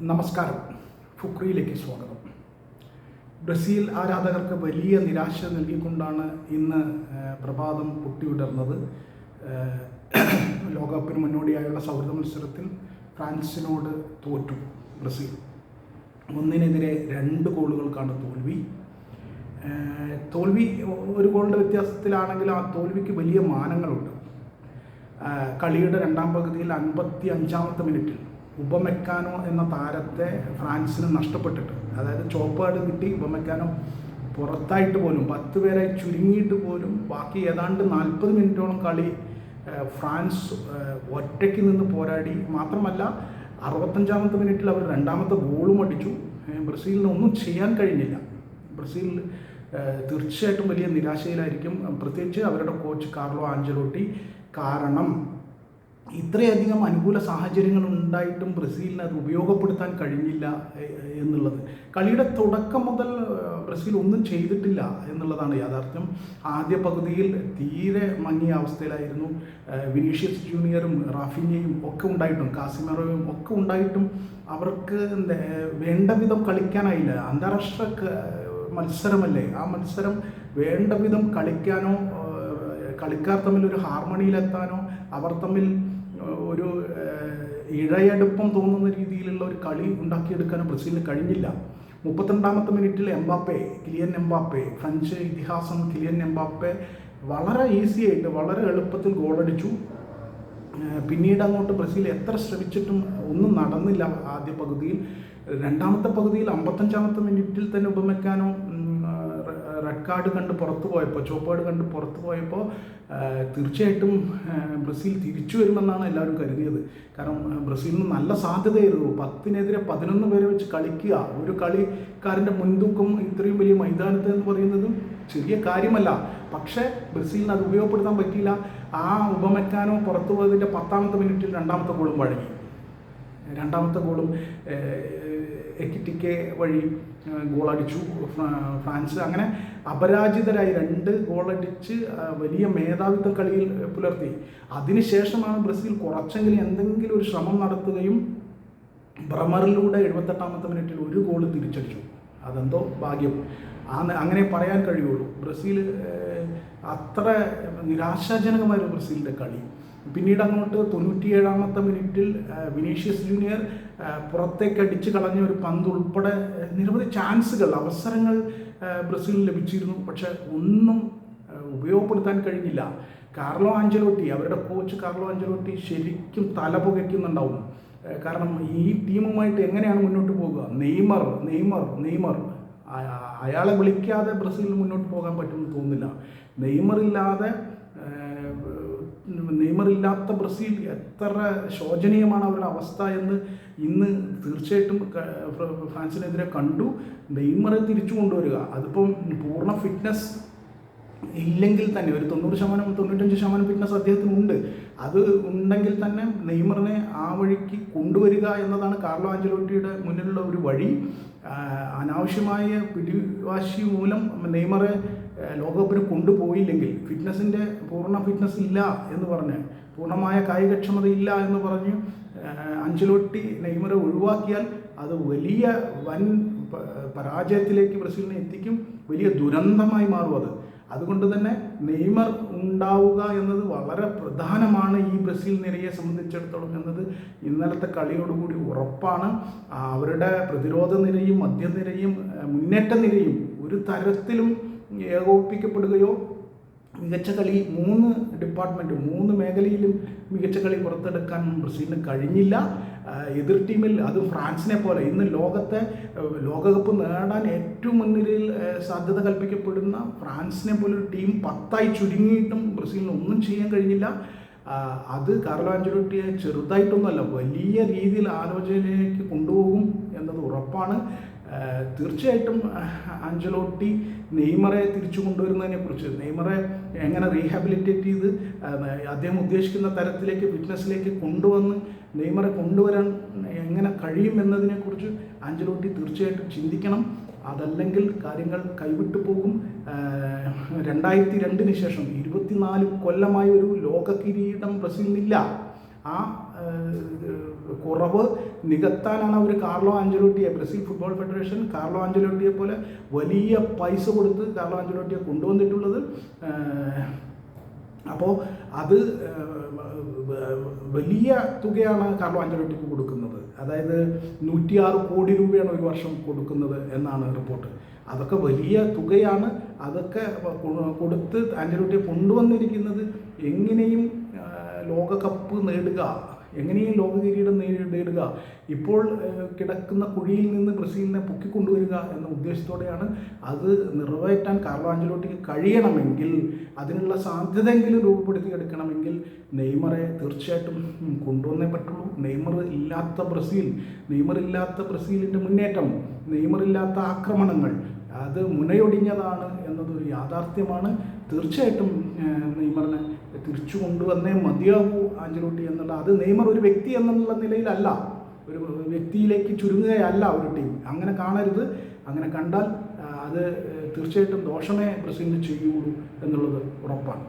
നമസ്കാരം. ഫുക്രിയിലേക്ക് സ്വാഗതം. ബ്രസീൽ ആരാധകർക്ക് വലിയ നിരാശ നൽകിക്കൊണ്ടാണ് ഇന്ന് പ്രഭാതം പൊട്ടിവിടർന്നത്. ലോകകപ്പിന് മുന്നോടിയായുള്ള സൗഹൃദ മത്സരത്തിൽ ഫ്രാൻസിനോട് തോറ്റു ബ്രസീൽ. 1-നെതിരെ 2 ഗോളുകൾക്കാണ് തോൽവി. ഒരു ഗോളിൻ്റെ വ്യത്യാസത്തിലാണെങ്കിൽ ആ തോൽവിക്ക് വലിയ മാനങ്ങളുണ്ട്. കളിയുടെ രണ്ടാം പകുതിയിൽ 55-ാമത്തെ മിനിറ്റിൽ ഉപമെക്കാനോ എന്ന താരത്തെ ഫ്രാൻസിന് നഷ്ടപ്പെട്ടിട്ട്, അതായത് ചോപ്പ് കാർഡ് കിട്ടി ഉപമെക്കാനോ പുറത്തായിട്ട് പോലും 10 പേരായി ചുരുങ്ങിയിട്ട് പോലും ബാക്കി ഏതാണ്ട് 40 മിനിറ്റോളം കളി ഫ്രാൻസ് ഒറ്റയ്ക്ക് നിന്ന് പോരാടി. മാത്രമല്ല 65-ാമത്തെ മിനിറ്റിൽ അവർ രണ്ടാമത്തെ ഗോളും അടിച്ചു. ബ്രസീലിന് ഒന്നും ചെയ്യാൻ കഴിഞ്ഞില്ല. ബ്രസീൽ തീർച്ചയായിട്ടും വലിയ നിരാശയിലായിരിക്കും, പ്രത്യേകിച്ച് അവരുടെ കോച്ച് കാർലോ ആഞ്ചലോട്ടി. കാരണം ഇത്രയധികം അനുകൂല സാഹചര്യങ്ങൾ ഉണ്ടായിട്ടും ബ്രസീലിന് അത് ഉപയോഗപ്പെടുത്താൻ കഴിഞ്ഞില്ല എന്നുള്ളത്. കളിയുടെ തുടക്കം മുതൽ ബ്രസീൽ ഒന്നും ചെയ്തിട്ടില്ല എന്നുള്ളതാണ് യാഥാർത്ഥ്യം. ആദ്യ പകുതിയിൽ തീരെ മങ്ങിയ അവസ്ഥയിലായിരുന്നു. വിനീഷ്യസ് ജൂനിയറും റാഫിഞ്ഞയും ഒക്കെ ഉണ്ടായിട്ടും കാസിമെറോയും ഒക്കെ ഉണ്ടായിട്ടും അവർക്ക് വേണ്ട വിധം കളിക്കാനായില്ല. അന്താരാഷ്ട്ര മത്സരമല്ലേ, ആ മത്സരം വേണ്ട വിധം കളിക്കാനോ കളിക്കാർ തമ്മിൽ ഒരു ഹാർമണിയിലെത്താനോ അവർ തമ്മിൽ ഒരു ഇഴയടുപ്പം തോന്നുന്ന രീതിയിലുള്ള ഒരു കളി ഉണ്ടാക്കിയെടുക്കാനോ ബ്രസീലിന് കഴിഞ്ഞില്ല. 32-ാമത്തെ മിനിറ്റിൽ കിലിയൻ എംബാപ്പെ, ഫ്രഞ്ച് ഇതിഹാസം കിലിയൻ എംബാപ്പെ വളരെ ഈസിയായിട്ട് വളരെ എളുപ്പത്തിൽ ഗോളടിച്ചു. പിന്നീട് അങ്ങോട്ട് ബ്രസീൽ എത്ര ശ്രമിച്ചിട്ടും ഒന്നും നടന്നില്ല ആദ്യ പകുതിയിൽ. രണ്ടാമത്തെ പകുതിയിൽ 55-ാമത്തെ മിനിറ്റിൽ തന്നെ ഉപമെക്കാനോ റെഡ് കാർഡ് കണ്ട് പുറത്തു പോയപ്പോൾ, ചോപ്പ് കാർഡ് കണ്ട് പുറത്തു പോയപ്പോൾ തീർച്ചയായിട്ടും ബ്രസീൽ തിരിച്ചു വരുമെന്നാണ് എല്ലാവരും കരുതിയത്. കാരണം ബ്രസീലിന് നല്ല സാധ്യതയായിരുന്നു. 10-നെതിരെ 11 പേരെ വെച്ച് കളിക്കുക, ഒരു കളിക്കാരൻ്റെ മുൻതൂക്കം ഇത്രയും വലിയ മൈതാനത്ത് എന്ന് പറയുന്നത് ചെറിയ കാര്യമല്ല. പക്ഷേ ബ്രസീലിന് അത് ഉപയോഗപ്പെടുത്താൻ പറ്റിയില്ല. ആ ഉപമെക്കാനോ പുറത്തു പോയതിൻ്റെ 10-ാമത്തെ മിനിറ്റിൽ രണ്ടാമത്തെ ഗോളും വഴങ്ങി. രണ്ടാമത്തെ ഗോളും എക്കിറ്റിക്കെ വഴി ഗോളടിച്ചു ഫ്രാൻസ്. അങ്ങനെ അപരാജിതരായി 2 ഗോളടിച്ച് വലിയ മേധാവിത്വ കളിയിൽ പുലർത്തി. അതിനുശേഷമാണ് ബ്രസീൽ കുറച്ചെങ്കിലും എന്തെങ്കിലും ഒരു ശ്രമം നടത്തുകയും ബ്രമറിലൂടെ 78-ാമത്തെ മിനിറ്റിൽ 1 ഗോൾ തിരിച്ചടിച്ചു. അതെന്തോ ഭാഗ്യം, അങ്ങനെ പറയാൻ കഴിയുള്ളൂ. ബ്രസീൽ അത്ര നിരാശാജനകമായിരുന്നു ബ്രസീലിൻ്റെ കളി. പിന്നീട് അങ്ങോട്ട് 97-ാമത്തെ മിനിറ്റിൽ വിനീഷ്യസ് ജൂനിയർ പുറത്തേക്ക് അടിച്ച് കളഞ്ഞ ഒരു പന്ത് ഉൾപ്പെടെ നിരവധി അവസരങ്ങൾ ബ്രസീലിന് ലഭിച്ചിരുന്നു. പക്ഷെ ഒന്നും ഉപയോഗപ്പെടുത്താൻ കഴിഞ്ഞില്ല. അവരുടെ കോച്ച് കാർലോ ആഞ്ചലോട്ടി ശരിക്കും തല പുകയ്ക്കുന്നുണ്ടാവും. കാരണം ഈ ടീമുമായിട്ട് എങ്ങനെയാണ് മുന്നോട്ട് പോകുക? നെയ്മർ അയാളെ വിളിക്കാതെ ബ്രസീലിന് മുന്നോട്ട് പോകാൻ പറ്റുമെന്ന് തോന്നുന്നില്ല. നെയ്മറില്ലാത്ത ബ്രസീൽ എത്ര ശോചനീയമാണ് അവരുടെ അവസ്ഥ എന്ന് ഇന്ന് തീർച്ചയായിട്ടും ഫ്രാൻസിനെതിരെ കണ്ടു. നെയ്മറെ തിരിച്ചു കൊണ്ടുവരിക, അതിപ്പം പൂർണ്ണ ഫിറ്റ്നസ് ഇല്ലെങ്കിൽ തന്നെ ഒരു 90-95% ഫിറ്റ്നസ് അദ്ദേഹത്തിനുണ്ട്. അത് ഉണ്ടെങ്കിൽ തന്നെ നെയ്മറിനെ ആ വഴിക്ക് കൊണ്ടുവരിക എന്നതാണ് കാർലോ ആഞ്ചലോട്ടിയുടെ മുന്നിലുള്ള ഒരു വഴി. അനാവശ്യമായ പിടിവാശി മൂലം നെയ്മറെ ലോകകപ്പിന് കൊണ്ടുപോയില്ലെങ്കിൽ, പൂർണ്ണ ഫിറ്റ്നസ് ഇല്ല എന്ന് പറഞ്ഞ്, പൂർണ്ണമായ കായികക്ഷമത ഇല്ല എന്ന് പറഞ്ഞ് ആഞ്ചലോട്ടി നെയ്മറെ ഒഴിവാക്കിയാൽ അത് വലിയ വൻ പരാജയത്തിലേക്ക് ബ്രസീലിനെ എത്തിക്കും, വലിയ ദുരന്തമായി മാറും. അതുകൊണ്ട് തന്നെ നെയ്മർ ഉണ്ടാവുക എന്നത് വളരെ പ്രധാനമാണ് ഈ ബ്രസീൽ നിരയെ സംബന്ധിച്ചിടത്തോളം എന്നത് ഇന്നലത്തെ കളിയോടുകൂടി ഉറപ്പാണ്. അവരുടെ പ്രതിരോധ നിരയും മധ്യനിരയും മുന്നേറ്റ നിരയും ഒരു തരത്തിലും ഏകോപിപ്പിക്കപ്പെടുകയോ മികച്ച കളി 3 മേഖലയിലും മികച്ച കളി പുറത്തെടുക്കാൻ ബ്രസീലിന് കഴിഞ്ഞില്ല. എതിർ ടീമിൽ, അത് ഫ്രാൻസിനെ പോലെ ഇന്ന് ലോകകപ്പ് നേടാൻ ഏറ്റവും മുൻനിരയിൽ സാധ്യത കൽപ്പിക്കപ്പെടുന്ന ഫ്രാൻസിനെ പോലൊരു ടീം 10ആയി ചുരുങ്ങിയിട്ടും ബ്രസീലിന് ഒന്നും ചെയ്യാൻ കഴിഞ്ഞില്ല. അത് കാർലോ ആഞ്ചലോട്ടിയെ ചെറുതായിട്ടൊന്നുമല്ല, വലിയ രീതിയിൽ ആലോചനയിലേക്ക് കൊണ്ടുപോകും എന്നത് ഉറപ്പാണ്. തീർച്ചയായിട്ടും ആഞ്ചലോട്ടി നെയ്മറെ തിരിച്ചു കൊണ്ടുവരുന്നതിനെക്കുറിച്ച്, നെയ്മറെ എങ്ങനെ റീഹാബിലിറ്റേറ്റ് ചെയ്ത് അദ്ദേഹം ഉദ്ദേശിക്കുന്ന തരത്തിലേക്ക് ഫിറ്റ്നസ്സിലേക്ക് കൊണ്ടുവന്ന് നെയ്മറെ കൊണ്ടുവരാൻ എങ്ങനെ കഴിയും എന്നതിനെക്കുറിച്ച് ആഞ്ചലോട്ടി തീർച്ചയായിട്ടും ചിന്തിക്കണം. അതല്ലെങ്കിൽ കാര്യങ്ങൾ കൈവിട്ടു പോകും. 2002 ശേഷം 24 കൊല്ലമായി ഒരു ലോക കിരീടം ബ്രസീലിനില്ല. ആ കുറവ് നികത്താനാണ് അവർ കാർലോ ആഞ്ചലോട്ടിയെ, ബ്രസീൽ ഫുട്ബോൾ ഫെഡറേഷൻ കാർലോ ആഞ്ചലോട്ടിയെ പോലെ വലിയ പൈസ കൊടുത്ത് കാർലോ ആഞ്ചലോട്ടിയെ കൊണ്ടുവന്നിട്ടുള്ളത്. അപ്പോൾ അത് വലിയ തുകയാണ് കാർലോ ആഞ്ചലോട്ടിക്ക് കൊടുക്കുന്നത്. അതായത് 106 കോടി രൂപയാണ് ഒരു വർഷം കൊടുക്കുന്നത് എന്നാണ് റിപ്പോർട്ട്. അതൊക്കെ വലിയ തുകയാണ്. അതൊക്കെ കൊടുത്ത് ആഞ്ചലോട്ടിയെ കൊണ്ടുവന്നിരിക്കുന്നത് എങ്ങനെയും ലോകകപ്പ് നേടുക, എങ്ങനെയും ലോക കിരീടം നേടുക, ഇപ്പോൾ കിടക്കുന്ന കുഴിയിൽ നിന്ന് ബ്രസീലിനെ പൊക്കിക്കൊണ്ടുവരിക എന്ന ഉദ്ദേശത്തോടെയാണ്. അത് നിറവേറ്റാൻ കാർലോ ആഞ്ചലോട്ടിക്ക് കഴിയണമെങ്കിൽ, അതിനുള്ള സാധ്യതയെങ്കിലും രൂപപ്പെടുത്തിയെടുക്കണമെങ്കിൽ നെയ്മറെ തീർച്ചയായിട്ടും കൊണ്ടുവന്നേ പറ്റുള്ളൂ. നെയ്മർ ഇല്ലാത്ത ബ്രസീലിൻ്റെ മുന്നേറ്റം, നെയ്മറില്ലാത്ത ആക്രമണങ്ങൾ അത് മുനയൊടിഞ്ഞതാണ് എന്നതൊരു യാഥാർത്ഥ്യമാണ്. തീർച്ചയായിട്ടും നെയ്മറിനെ തിരിച്ചു കൊണ്ടുവന്നേ മതിയാവൂ ആഞ്ചലോട്ടി എന്നുള്ള, അത് നെയ്മർ ഒരു വ്യക്തി എന്നുള്ള നിലയിലല്ല, ഒരു വ്യക്തിയിലേക്ക് ചുരുങ്ങുകയല്ല ഒരു ടീം. അങ്ങനെ കാണരുത്. അങ്ങനെ കണ്ടാൽ അത് തീർച്ചയായിട്ടും ദോഷമേ ബ്രസീലിന് ചെയ്യുള്ളൂ എന്നുള്ളത് ഉറപ്പാണ്.